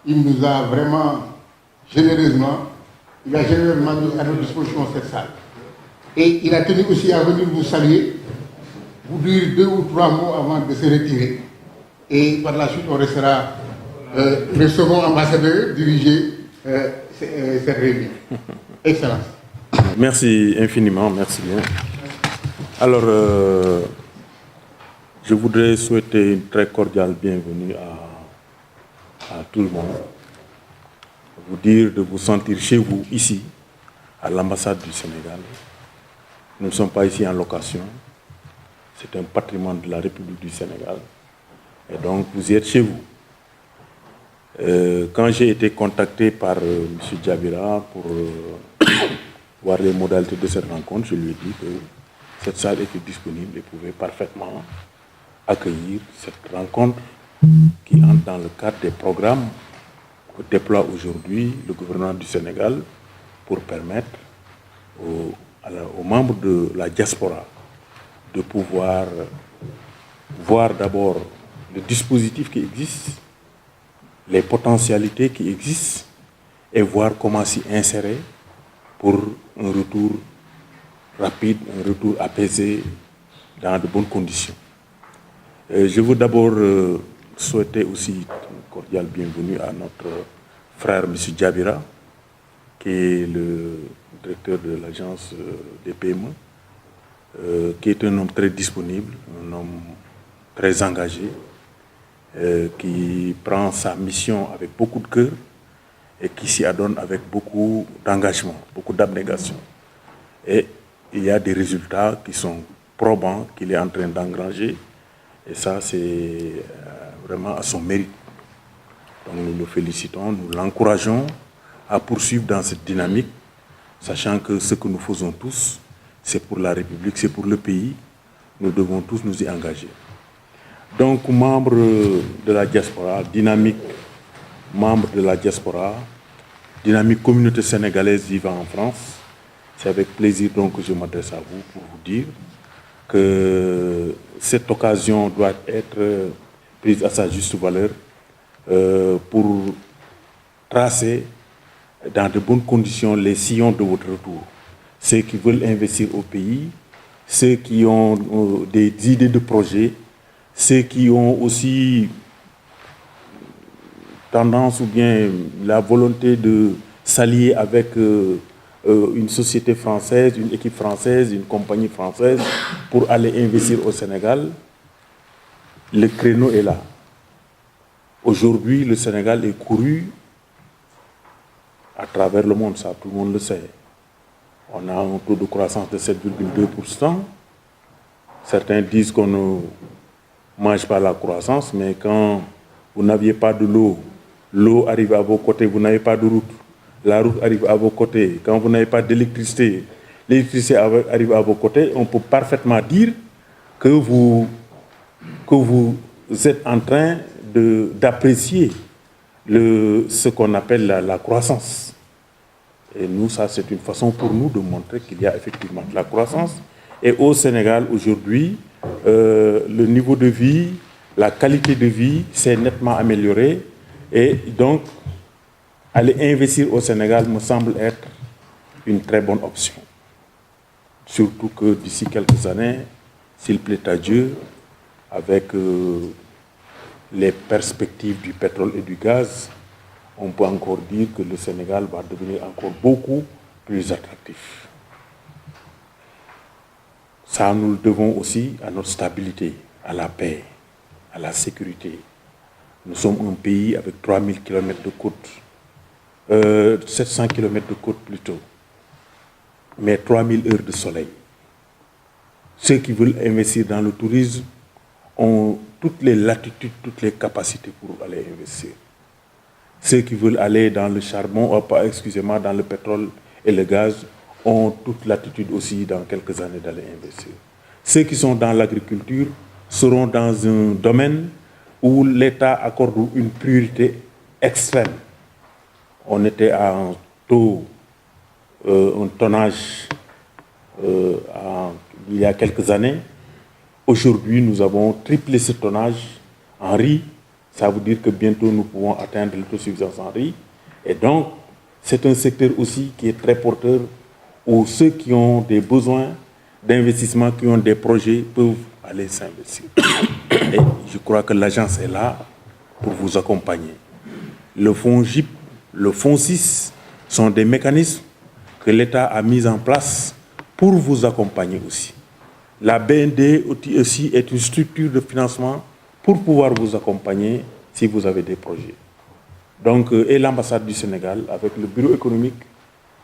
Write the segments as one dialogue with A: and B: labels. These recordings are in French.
A: il nous a vraiment généreusement mis à notre disposition cette salle. Et il a tenu aussi à venir vous saluer, vous dire 2 ou 3 mots avant de se retirer. Et par la suite, on restera le second ambassadeur diriger cette réunion. Excellence.
B: Merci infiniment, merci bien. Alors, je voudrais souhaiter une très cordiale bienvenue à tout le monde. Vous dire de vous sentir chez vous, ici, à l'ambassade du Sénégal. Nous ne sommes pas ici en location. C'est un patrimoine de la République du Sénégal. Et donc, vous y êtes chez vous. Quand j'ai été contacté par M. Djabira pour voir les modalités de cette rencontre, je lui ai dit que cette salle était disponible et pouvait parfaitement accueillir cette rencontre qui entre dans le cadre des programmes que déploie aujourd'hui le gouvernement du Sénégal pour permettre aux membres de la diaspora de pouvoir voir d'abord le dispositif qui existe, les potentialités qui existent et voir comment s'y insérer pour un retour rapide, un retour apaisé dans de bonnes conditions. Je veux d'abord souhaiter aussi une cordiale bienvenue à notre frère M. Djabira, qui est le directeur de l'agence des PME, qui est un homme très disponible, un homme très engagé, qui prend sa mission avec beaucoup de cœur et qui s'y adonne avec beaucoup d'engagement, beaucoup d'abnégation. Et il y a des résultats qui sont probants qu'il est en train d'engranger. Et ça, c'est vraiment à son mérite. Donc nous le félicitons, nous l'encourageons à poursuivre dans cette dynamique, sachant que ce que nous faisons tous, c'est pour la République, c'est pour le pays. Nous devons tous nous y engager. Donc, membre de la diaspora, dynamique, membre de la diaspora, dynamique communauté sénégalaise vivant en France, c'est avec plaisir donc que je m'adresse à vous pour vous dire que cette occasion doit être prise à sa juste valeur pour tracer dans de bonnes conditions les sillons de votre retour. Ceux qui veulent investir au pays, ceux qui ont des idées de projets, ceux qui ont aussi tendance ou bien la volonté de s'allier avec une société française, une équipe française, une compagnie française pour aller investir au Sénégal, le créneau est là. Aujourd'hui, le Sénégal est couru à travers le monde, ça tout le monde le sait. On a un taux de croissance de 7,2%. Certains disent qu'on ne mange pas la croissance, mais quand vous n'aviez pas de l'eau, l'eau arrive à vos côtés, vous n'avez pas de route, la route arrive à vos côtés. Quand vous n'avez pas d'électricité, l'électricité arrive à vos côtés, on peut parfaitement dire que vous êtes en train d'apprécier ce qu'on appelle la croissance. Et nous, ça, c'est une façon pour nous de montrer qu'il y a effectivement de la croissance. Et au Sénégal, aujourd'hui, le niveau de vie, la qualité de vie s'est nettement améliorée. Et donc, aller investir au Sénégal me semble être une très bonne option. Surtout que d'ici quelques années, s'il plaît à Dieu, avec les perspectives du pétrole et du gaz, on peut encore dire que le Sénégal va devenir encore beaucoup plus attractif. Ça, nous le devons aussi à notre stabilité, à la paix, à la sécurité. Nous sommes un pays avec 3000 km de côte, 700 km de côte plutôt, mais 3000 heures de soleil. Ceux qui veulent investir dans le tourisme ont toutes les latitudes, toutes les capacités pour aller investir. Ceux qui veulent aller dans le charbon, dans le pétrole et le gaz, ont toute latitude aussi dans quelques années d'aller investir. Ceux qui sont dans l'agriculture seront dans un domaine où l'État accorde une priorité extrême. On était à un tonnage il y a quelques années. Aujourd'hui, nous avons triplé ce tonnage en riz. Ça veut dire que bientôt nous pouvons atteindre l'autosuffisance en riz. Et donc, c'est un secteur aussi qui est très porteur où ceux qui ont des besoins d'investissement, qui ont des projets, peuvent aller s'investir. Et je crois que l'agence est là pour vous accompagner. Le fonds GIP, le fonds 6 sont des mécanismes que l'État a mis en place pour vous accompagner aussi. La BND aussi est une structure de financement pour pouvoir vous accompagner si vous avez des projets. Donc, et l'ambassade du Sénégal, avec le bureau économique,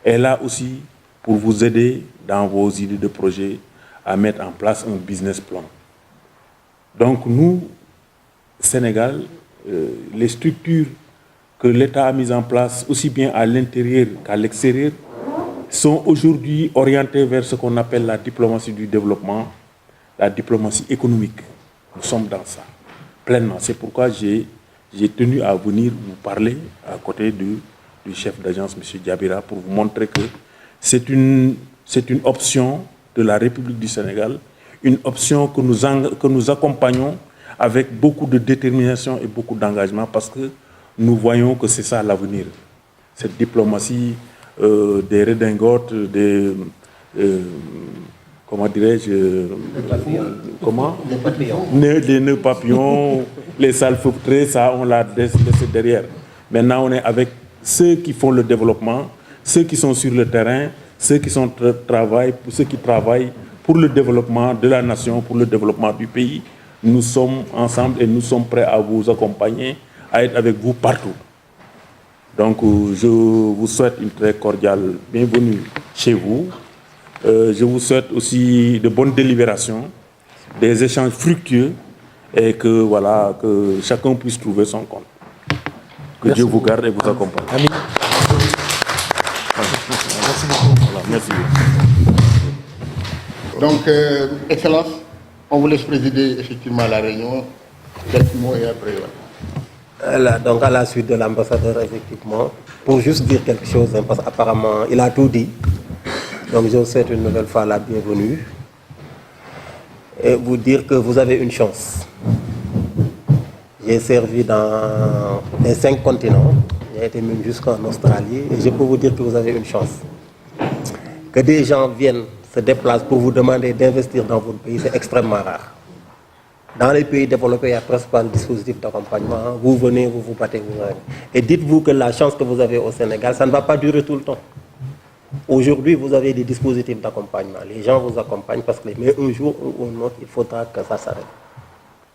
B: est là aussi pour vous aider dans vos idées de projets à mettre en place un business plan. Donc, nous, Sénégal, les structures que l'État a mises en place, aussi bien à l'intérieur qu'à l'extérieur, sont aujourd'hui orientées vers ce qu'on appelle la diplomatie du développement, la diplomatie économique. Nous sommes dans ça, pleinement. C'est pourquoi j'ai tenu à venir vous parler à côté du chef d'agence, M. Diabira, pour vous montrer que c'est une option de la République du Sénégal, une option que nous accompagnons avec beaucoup de détermination et beaucoup d'engagement parce que nous voyons que c'est ça l'avenir. Cette diplomatie des redingotes, des... comment dirais-je, les nœuds papillons, les salfeutrés, ça, on l'a laissé derrière. Maintenant, on est avec ceux qui font le développement, ceux qui sont sur le terrain, ceux qui travaillent pour le développement de la nation, pour le développement du pays. Nous sommes ensemble et nous sommes prêts à vous accompagner, à être avec vous partout. Donc, je vous souhaite une très cordiale bienvenue chez vous. Je vous souhaite aussi de bonnes délibérations, des échanges fructueux et que, voilà, que chacun puisse trouver son compte. Que Dieu vous garde et vous accompagne.
C: Amen. Merci beaucoup.
B: Voilà, merci.
A: Donc, Excellence, on vous laisse présider effectivement la réunion. Quelques mots et après.
D: Voilà, donc à la suite de l'ambassadeur, effectivement, pour juste dire quelque chose, hein, parce qu'apparemment, il a tout dit. Donc je vous souhaite une nouvelle fois la bienvenue et vous dire que vous avez une chance. J'ai servi dans les 5 continents, j'ai été même jusqu'en Australie et je peux vous dire que vous avez une chance. Que des gens viennent, se déplacent pour vous demander d'investir dans votre pays, c'est extrêmement rare. Dans les pays développés, il n'y a presque pas de dispositif d'accompagnement. Vous venez, vous vous battez, vous venez. Et dites-vous que la chance que vous avez au Sénégal, ça ne va pas durer tout le temps. Aujourd'hui, vous avez des dispositifs d'accompagnement. Les gens vous accompagnent parce que mais un jour ou un autre, il faudra que ça s'arrête.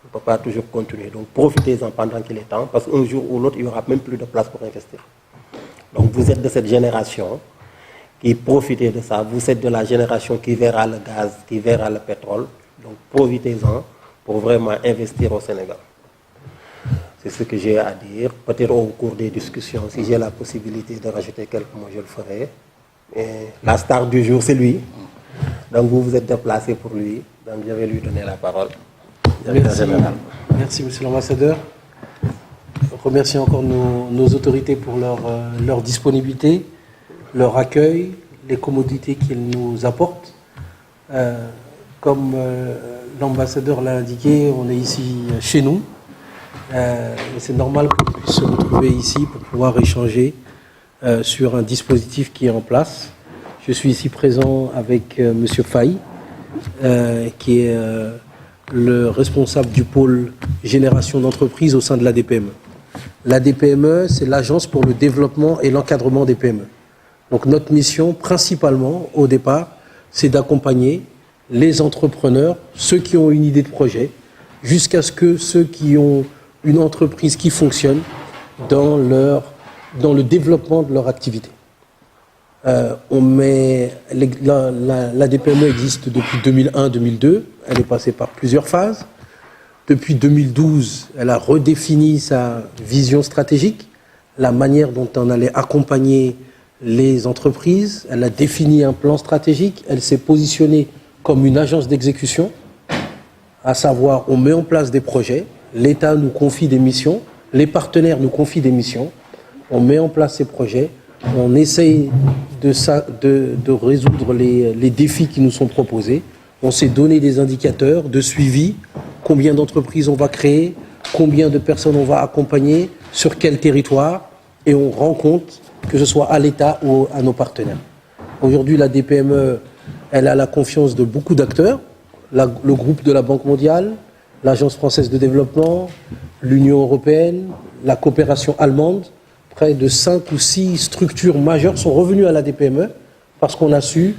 D: On ne peut pas toujours continuer. Donc profitez-en pendant qu'il est temps parce qu'un jour ou l'autre, il n'y aura même plus de place pour investir. Donc vous êtes de cette génération qui profitez de ça. Vous êtes de la génération qui verra le gaz, qui verra le pétrole. Donc profitez-en pour vraiment investir au Sénégal. C'est ce que j'ai à dire. Peut-être au cours des discussions, si j'ai la possibilité de rajouter quelques mots, je le ferai. Et la star du jour, c'est lui. Donc vous vous êtes déplacé pour lui. Donc je vais lui donner la parole.
C: Merci, merci monsieur l'ambassadeur. Je remercie encore nos autorités pour leur disponibilité, leur accueil, les commodités qu'ils nous apportent. Comme l'ambassadeur l'a indiqué, on est ici chez nous. Et c'est normal qu'on puisse se retrouver ici pour pouvoir échanger sur un dispositif qui est en place. Je suis ici présent avec M. Faye, qui est le responsable du pôle génération d'entreprise au sein de l'ADPME. L'ADPME, c'est l'Agence pour le développement et l'encadrement des PME. Donc notre mission, principalement, au départ, c'est d'accompagner les entrepreneurs, ceux qui ont une idée de projet, jusqu'à ce que ceux qui ont une entreprise qui fonctionne dans le développement de leur activité. L'ADPME existe depuis 2001-2002. Elle est passée par plusieurs phases. Depuis 2012, elle a redéfini sa vision stratégique, la manière dont on allait accompagner les entreprises. Elle a défini un plan stratégique. Elle s'est positionnée comme une agence d'exécution, à savoir, on met en place des projets, l'État nous confie des missions, les partenaires nous confient des missions, on met en place ces projets, on essaye de résoudre les défis qui nous sont proposés, on s'est donné des indicateurs de suivi, combien d'entreprises on va créer, combien de personnes on va accompagner, sur quel territoire, et on rend compte que ce soit à l'État ou à nos partenaires. Aujourd'hui, la DPME, elle a la confiance de beaucoup d'acteurs, le groupe de la Banque mondiale, l'Agence française de développement, l'Union européenne, la coopération allemande. Près de 5 ou 6 structures majeures sont revenues à la DPME parce qu'on a su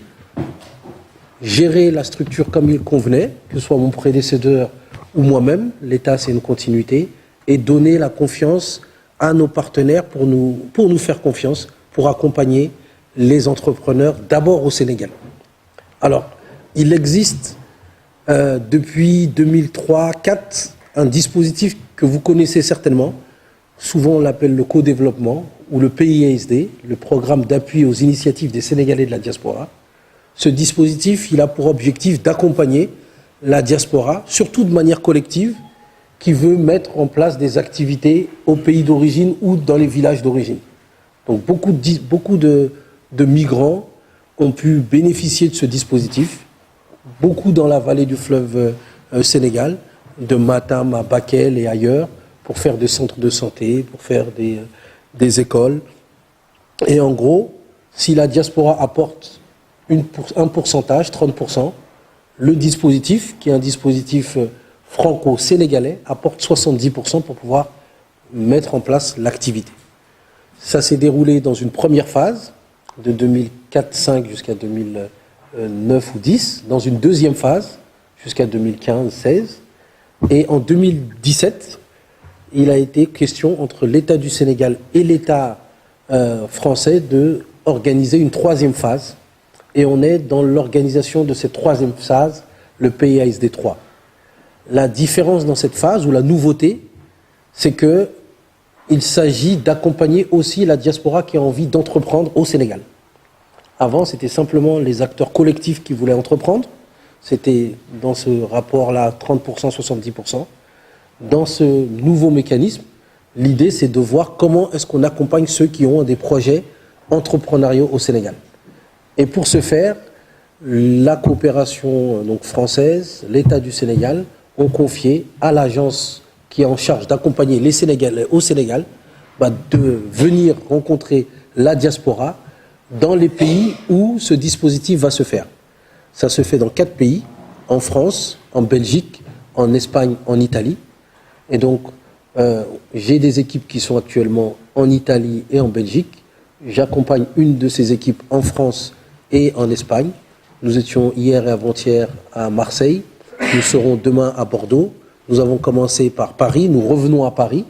C: gérer la structure comme il convenait, que ce soit mon prédécesseur ou moi-même, l'État c'est une continuité, et donner la confiance à nos partenaires pour nous faire confiance, pour accompagner les entrepreneurs d'abord au Sénégal. Alors, il existe depuis 2003-2004 un dispositif que vous connaissez certainement, souvent on l'appelle le co-développement ou le PIASD, le programme d'appui aux initiatives des Sénégalais de la diaspora. Ce dispositif, il a pour objectif d'accompagner la diaspora, surtout de manière collective, qui veut mettre en place des activités au pays d'origine ou dans les villages d'origine. Donc beaucoup de migrants ont pu bénéficier de ce dispositif, beaucoup dans la vallée du fleuve Sénégal, de Matam à Bakel et ailleurs, pour faire des centres de santé, pour faire des écoles. Et en gros, si la diaspora apporte un pourcentage, 30%, le dispositif, qui est un dispositif franco-sénégalais, apporte 70% pour pouvoir mettre en place l'activité. Ça s'est déroulé dans une première phase, de 2004-5 jusqu'à 2009 ou 10, dans une deuxième phase, jusqu'à 2015-16, et en 2017, il a été question entre l'État du Sénégal et l'État français d'organiser une troisième phase. Et on est dans l'organisation de cette troisième phase, le PIASD 3. La différence dans cette phase, ou la nouveauté, c'est qu'il s'agit d'accompagner aussi la diaspora qui a envie d'entreprendre au Sénégal. Avant, c'était simplement les acteurs collectifs qui voulaient entreprendre. C'était dans ce rapport-là 30%, 70%. Dans ce nouveau mécanisme, l'idée c'est de voir comment est-ce qu'on accompagne ceux qui ont des projets entrepreneuriaux au Sénégal. Et pour ce faire, la coopération donc, française, l'État du Sénégal, ont confié à l'agence qui est en charge d'accompagner les Sénégalais au Sénégal de venir rencontrer la diaspora dans les pays où ce dispositif va se faire. Ça se fait dans 4 pays, en France, en Belgique, en Espagne, en Italie. Et donc, j'ai des équipes qui sont actuellement en Italie et en Belgique. J'accompagne une de ces équipes en France et en Espagne. Nous étions hier et avant-hier à Marseille. Nous serons demain à Bordeaux. Nous avons commencé par Paris. Nous revenons à Paris.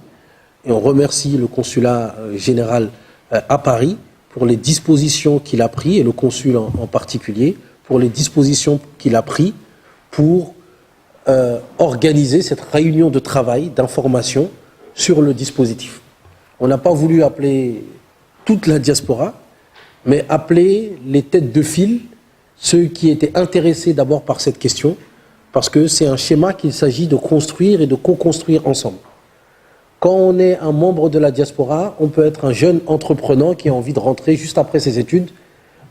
C: Et on remercie le consulat général à Paris pour les dispositions qu'il a prises, et le consul en particulier, pour les dispositions qu'il a prises pour organiser cette réunion de travail, d'information sur le dispositif. On n'a pas voulu appeler toute la diaspora, mais appeler les têtes de file, ceux qui étaient intéressés d'abord par cette question, parce que c'est un schéma qu'il s'agit de construire et de co-construire ensemble. Quand on est un membre de la diaspora, on peut être un jeune entrepreneur qui a envie de rentrer juste après ses études.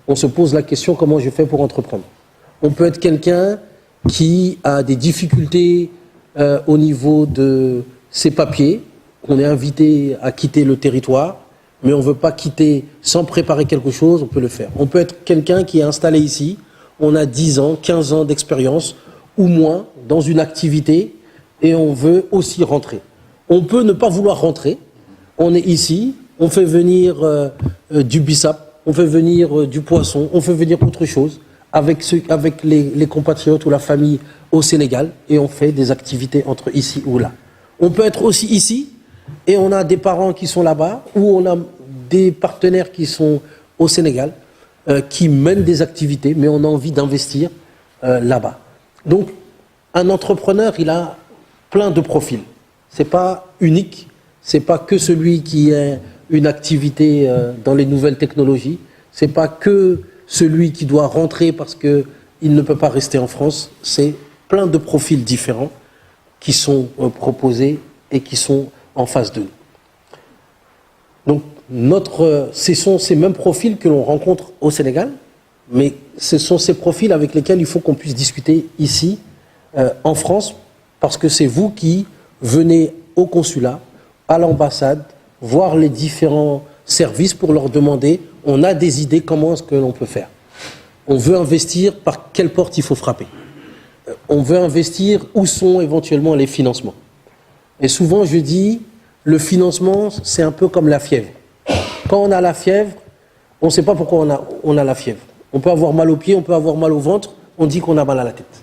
C: On se pose la question, comment je fais pour entreprendre? On peut être quelqu'un qui a des difficultés au niveau de ses papiers. On est invité à quitter le territoire, mais on ne veut pas quitter sans préparer quelque chose, on peut le faire. On peut être quelqu'un qui est installé ici, on a 10 ans, 15 ans d'expérience ou moins dans une activité et on veut aussi rentrer. On peut ne pas vouloir rentrer, on est ici, on fait venir du bissap, on fait venir du poisson, on fait venir autre chose avec les compatriotes ou la famille au Sénégal et on fait des activités entre ici ou là. On peut être aussi ici et on a des parents qui sont là-bas ou on a des partenaires qui sont au Sénégal qui mènent des activités mais on a envie d'investir là-bas. Donc un entrepreneur, il a plein de profils. C'est pas unique, c'est pas que celui qui a une activité dans les nouvelles technologies, c'est pas que celui qui doit rentrer parce qu'il ne peut pas rester en France, c'est plein de profils différents qui sont proposés et qui sont en face de nous. Donc ce sont ces mêmes profils que l'on rencontre au Sénégal, mais ce sont ces profils avec lesquels il faut qu'on puisse discuter ici, en France, parce que c'est vous qui venez au consulat, à l'ambassade, voir les différents services pour leur demander, on a des idées, comment est-ce que l'on peut faire? On veut investir, par quelle porte il faut frapper? On veut investir, où sont éventuellement les financements? Et souvent, je dis, le financement, c'est un peu comme la fièvre. Quand on a la fièvre, on ne sait pas pourquoi on a la fièvre. On peut avoir mal aux pieds, on peut avoir mal au ventre, on dit qu'on a mal à la tête.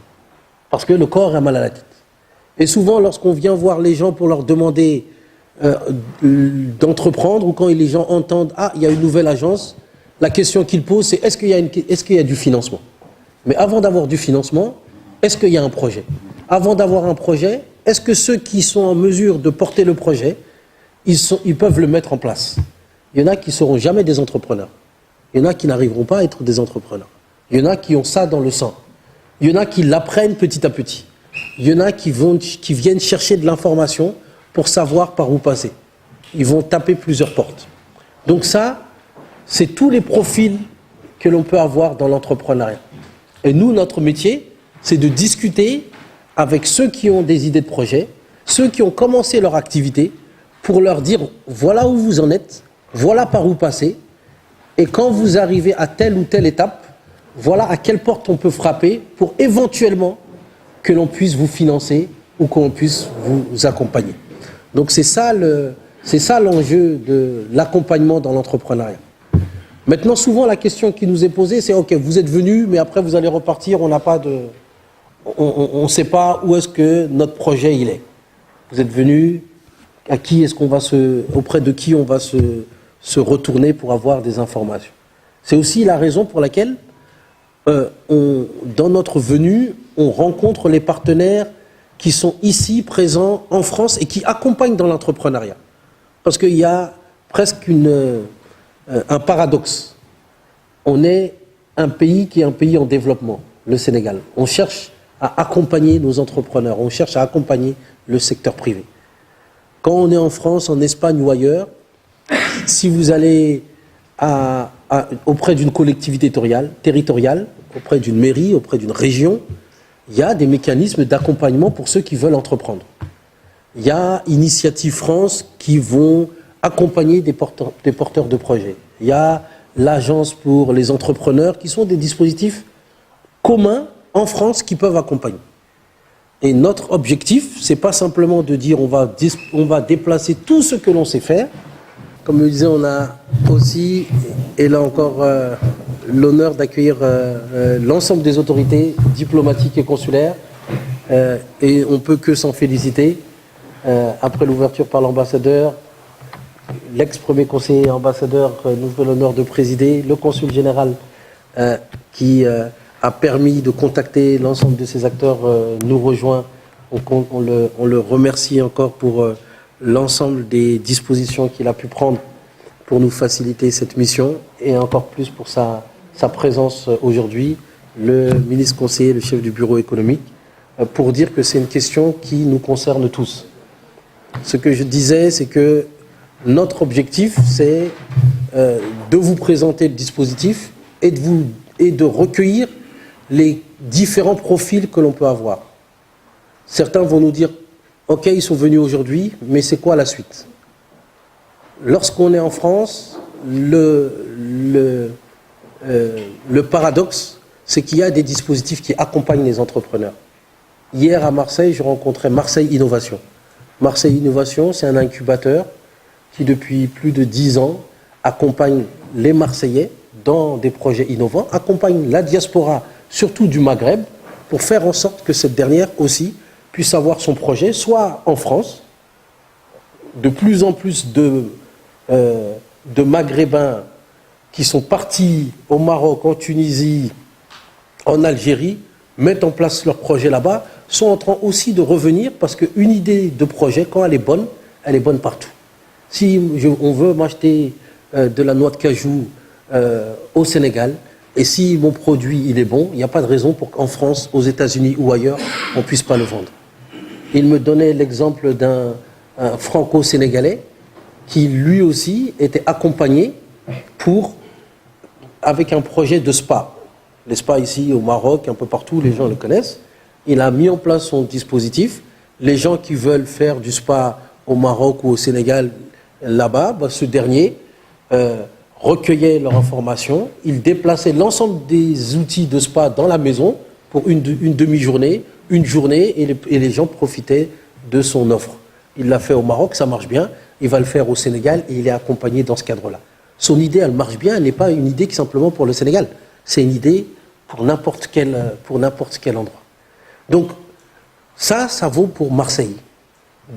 C: Parce que le corps a mal à la tête. Et souvent, lorsqu'on vient voir les gens pour leur demander d'entreprendre, ou quand les gens entendent « Ah, il y a une nouvelle agence », la question qu'ils posent, c'est est-ce qu'il y a du financement? Mais avant d'avoir du financement, est-ce qu'il y a un projet? Avant d'avoir un projet, est-ce que ceux qui sont en mesure de porter le projet, ils peuvent le mettre en place? Il y en a qui ne seront jamais des entrepreneurs. Il y en a qui n'arriveront pas à être des entrepreneurs. Il y en a qui ont ça dans le sang. Il y en a qui l'apprennent petit à petit. Il y en a qui viennent chercher de l'information pour savoir par où passer. Ils vont taper plusieurs portes. Donc ça, c'est tous les profils que l'on peut avoir dans l'entrepreneuriat. Et nous, notre métier, c'est de discuter avec ceux qui ont des idées de projet, ceux qui ont commencé leur activité, pour leur dire, voilà où vous en êtes, voilà par où passer, et quand vous arrivez à telle ou telle étape, voilà à quelle porte on peut frapper pour éventuellement que l'on puisse vous financer ou qu'on puisse vous accompagner. Donc c'est ça l'enjeu de l'accompagnement dans l'entrepreneuriat. Maintenant, souvent, la question qui nous est posée, c'est « Ok, vous êtes venu, mais après vous allez repartir, on ne sait pas où est-ce que notre projet il est. Vous êtes venu, auprès de qui on va se retourner pour avoir des informations. » C'est aussi la raison pour laquelle, dans notre venue, on rencontre les partenaires qui sont ici, présents en France et qui accompagnent dans l'entrepreneuriat. Parce qu'il y a presque un paradoxe. On est un pays qui est un pays en développement, le Sénégal. On cherche à accompagner nos entrepreneurs, on cherche à accompagner le secteur privé. Quand on est en France, en Espagne ou ailleurs, si vous allez auprès d'une collectivité territoriale, auprès d'une mairie, auprès d'une région, il y a des mécanismes d'accompagnement pour ceux qui veulent entreprendre. Il y a Initiative France qui vont accompagner des porteurs de projets. Il y a l'Agence pour les entrepreneurs qui sont des dispositifs communs en France qui peuvent accompagner. Et notre objectif, c'est pas simplement de dire on va déplacer tout ce que l'on sait faire. Comme je le disais, on a aussi, et là encore, l'honneur d'accueillir l'ensemble des autorités diplomatiques et consulaires. Et on ne peut que s'en féliciter. Après l'ouverture par l'ambassadeur, l'ex-premier conseiller ambassadeur nous fait l'honneur de présider, le consul général qui a permis de contacter l'ensemble de ces acteurs nous rejoint. On le remercie encore pour l'ensemble des dispositions qu'il a pu prendre pour nous faciliter cette mission et encore plus pour sa présence aujourd'hui, le ministre conseiller, le chef du bureau économique, pour dire que c'est une question qui nous concerne tous. Ce que je disais, c'est que notre objectif, c'est de vous présenter le dispositif et de recueillir les différents profils que l'on peut avoir. Certains vont nous dire « Ok, ils sont venus aujourd'hui, mais c'est quoi la suite ?» Lorsqu'on est en France, le paradoxe, c'est qu'il y a des dispositifs qui accompagnent les entrepreneurs. Hier à Marseille, je rencontrais Marseille Innovation. Marseille Innovation, c'est un incubateur qui, depuis plus de 10 ans, accompagne les Marseillais dans des projets innovants, accompagne la diaspora, surtout du Maghreb, pour faire en sorte que cette dernière aussi puisse avoir son projet, soit en France. De plus en plus de Maghrébins qui sont partis au Maroc, en Tunisie, en Algérie, mettent en place leur projet là-bas, sont en train aussi de revenir parce qu'une idée de projet, quand elle est bonne partout. Si on veut m'acheter de la noix de cajou au Sénégal, et si mon produit il est bon, il n'y a pas de raison pour qu'en France, aux États-Unis ou ailleurs, on ne puisse pas le vendre. Il me donnait l'exemple d'un franco-sénégalais qui lui aussi était accompagné avec un projet de spa. Les spas ici au Maroc, un peu partout, les gens le connaissent. Il a mis en place son dispositif. Les gens qui veulent faire du spa au Maroc ou au Sénégal, là-bas, ce dernier recueillait leur information, il déplaçait l'ensemble des outils de spa dans la maison pour une demi-journée, une journée, et les gens profitaient de son offre. Il l'a fait au Maroc, ça marche bien, il va le faire au Sénégal et il est accompagné dans ce cadre-là. Son idée, elle marche bien, elle n'est pas une idée qui simplement pour le Sénégal, c'est une idée pour n'importe quel endroit. Donc, ça vaut pour Marseille.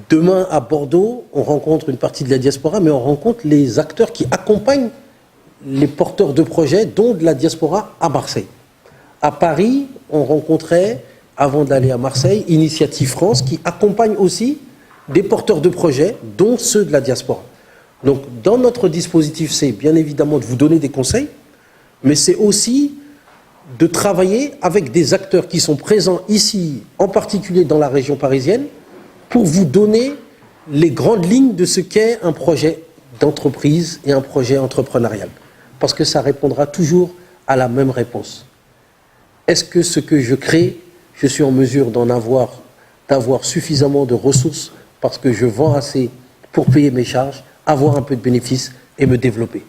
C: Demain, à Bordeaux, on rencontre une partie de la diaspora, mais on rencontre les acteurs qui accompagnent les porteurs de projets, dont de la diaspora à Marseille. À Paris, on rencontrait, avant d'aller à Marseille, Initiative France, qui accompagne aussi des porteurs de projets, dont ceux de la diaspora. Donc, dans notre dispositif, c'est bien évidemment de vous donner des conseils, mais c'est aussi de travailler avec des acteurs qui sont présents ici, en particulier dans la région parisienne, pour vous donner les grandes lignes de ce qu'est un projet d'entreprise et un projet entrepreneurial. Parce que ça répondra toujours à la même réponse. Est-ce que ce que je crée, je suis en mesure d'avoir suffisamment de ressources parce que je vends assez pour payer mes charges, avoir un peu de bénéfices et me développer?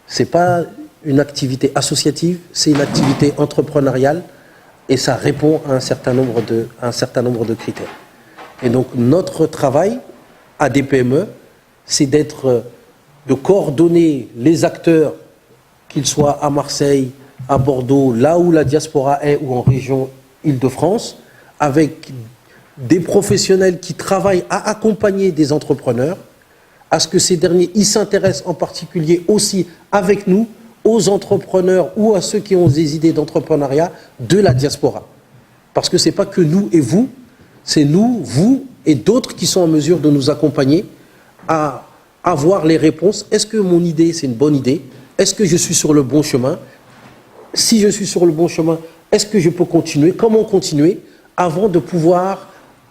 C: Ce n'est pas une activité associative, c'est une activité entrepreneuriale et ça répond à un certain nombre de critères. Et donc notre travail à des PME, c'est de coordonner les acteurs, qu'ils soient à Marseille, à Bordeaux, là où la diaspora est, ou en région Île-de-France, avec des professionnels qui travaillent à accompagner des entrepreneurs, à ce que ces derniers s'intéressent en particulier aussi avec nous aux entrepreneurs ou à ceux qui ont des idées d'entrepreneuriat de la diaspora. Parce que ce n'est pas que nous et vous, c'est nous, vous et d'autres qui sont en mesure de nous accompagner à avoir les réponses. Est-ce que mon idée, c'est une bonne idée? Est-ce que je suis sur le bon chemin? Si je suis sur le bon chemin, est-ce que je peux continuer? Comment continuer avant de pouvoir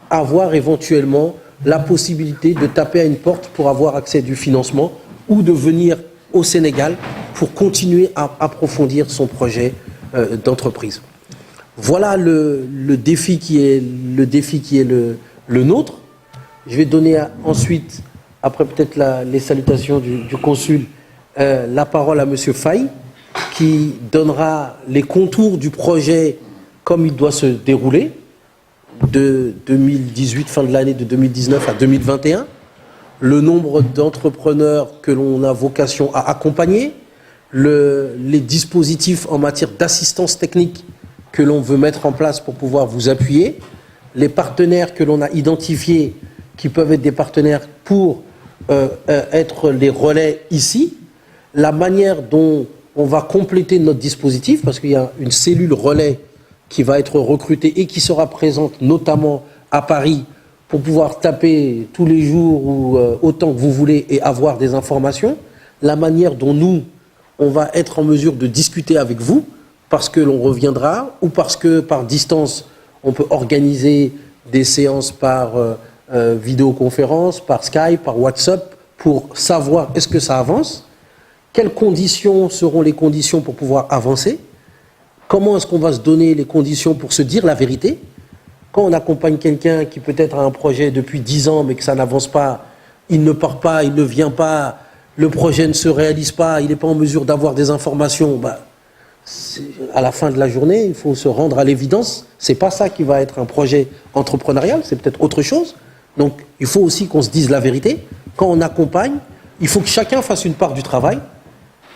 C: avoir éventuellement la possibilité de taper à une porte pour avoir accès du financement ou de venir au Sénégal pour continuer à approfondir son projet d'entreprise. Voilà le défi qui est le nôtre. Je vais donner ensuite, après peut-être les salutations du consul, la parole à M. Faye, qui donnera les contours du projet comme il doit se dérouler, de 2018, fin de l'année de 2019 à 2021, le nombre d'entrepreneurs que l'on a vocation à accompagner, les dispositifs en matière d'assistance technique que l'on veut mettre en place pour pouvoir vous appuyer, les partenaires que l'on a identifiés qui peuvent être des partenaires pour être les relais ici, la manière dont on va compléter notre dispositif, parce qu'il y a une cellule relais qui va être recrutée et qui sera présente notamment à Paris pour pouvoir taper tous les jours ou autant que vous voulez et avoir des informations, la manière dont nous, on va être en mesure de discuter avec vous, parce que l'on reviendra ou parce que par distance, on peut organiser des séances par vidéoconférence, par Skype, par WhatsApp, pour savoir est-ce que ça avance, quelles conditions seront les conditions pour pouvoir avancer, comment est-ce qu'on va se donner les conditions pour se dire la vérité. Quand on accompagne quelqu'un qui peut-être a un projet depuis 10 ans mais que ça n'avance pas, il ne part pas, il ne vient pas, le projet ne se réalise pas, il n'est pas en mesure d'avoir des informations, à la fin de la journée, il faut se rendre à l'évidence. Ce n'est pas ça qui va être un projet entrepreneurial, c'est peut-être autre chose. Donc il faut aussi qu'on se dise la vérité. Quand on accompagne, il faut que chacun fasse une part du travail.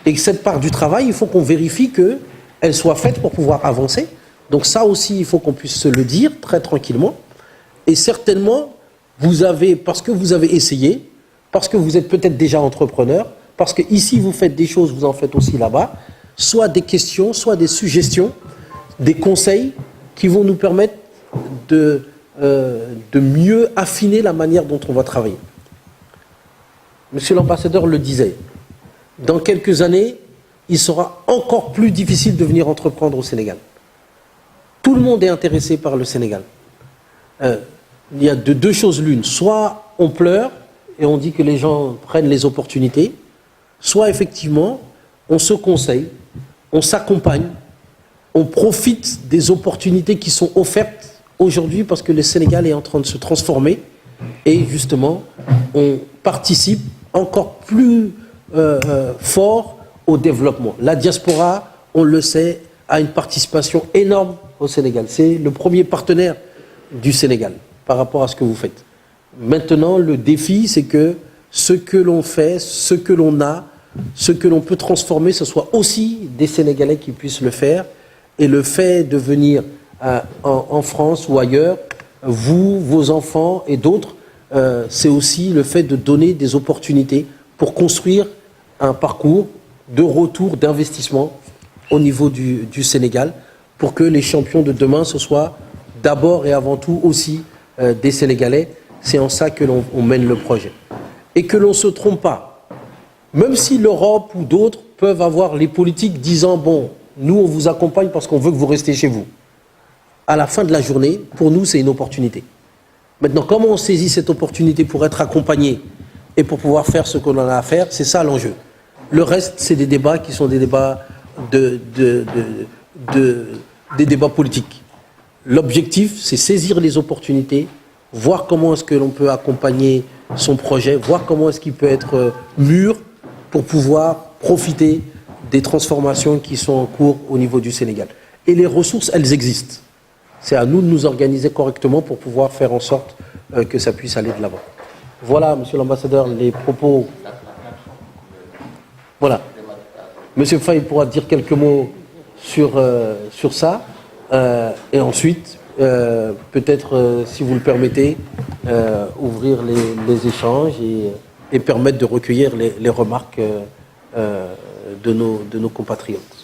C: Et que cette part du travail, il faut qu'on vérifie qu'elle soit faite pour pouvoir avancer. Donc ça aussi, il faut qu'on puisse se le dire très tranquillement. Et certainement, parce que vous avez essayé, parce que vous êtes peut-être déjà entrepreneur, parce que ici vous faites des choses, vous en faites aussi là-bas, soit des questions, soit des suggestions, des conseils qui vont nous permettre de mieux affiner la manière dont on va travailler. Monsieur l'ambassadeur le disait, dans quelques années, il sera encore plus difficile de venir entreprendre au Sénégal. Tout le monde est intéressé par le Sénégal. Il y a deux choses l'une. Soit on pleure et on dit que les gens prennent les opportunités, soit effectivement, on se conseille, on s'accompagne, on profite des opportunités qui sont offertes aujourd'hui parce que le Sénégal est en train de se transformer et justement, on participe encore plus fort au développement. La diaspora, on le sait, a une participation énorme au Sénégal. C'est le premier partenaire du Sénégal par rapport à ce que vous faites. Maintenant, le défi, c'est que ce que l'on fait, ce que l'on a, ce que l'on peut transformer, ce soit aussi des Sénégalais qui puissent le faire. Et le fait de venir en France ou ailleurs, vous, vos enfants et d'autres, c'est aussi le fait de donner des opportunités pour construire un parcours de retour d'investissement au niveau du Sénégal, pour que les champions de demain, ce soient d'abord et avant tout aussi des Sénégalais. C'est en ça que l'on mène le projet. Et que l'on ne se trompe pas. Même si l'Europe ou d'autres peuvent avoir les politiques disant « bon, nous on vous accompagne parce qu'on veut que vous restiez chez vous ». À la fin de la journée, pour nous, c'est une opportunité. Maintenant, comment on saisit cette opportunité pour être accompagné et pour pouvoir faire ce qu'on en a à faire, c'est ça l'enjeu. Le reste, c'est des débats qui sont des débats des débats politiques. L'objectif, c'est saisir les opportunités, voir comment est-ce que l'on peut accompagner son projet, voir comment est-ce qu'il peut être mûr pour pouvoir profiter des transformations qui sont en cours au niveau du Sénégal. Et les ressources, elles existent. C'est à nous de nous organiser correctement pour pouvoir faire en sorte que ça puisse aller de l'avant. Voilà, monsieur l'ambassadeur, les propos. Voilà. Monsieur Faye pourra dire quelques mots sur ça. Et ensuite, peut-être, si vous le permettez, ouvrir les échanges et permettre de recueillir les remarques de nos compatriotes.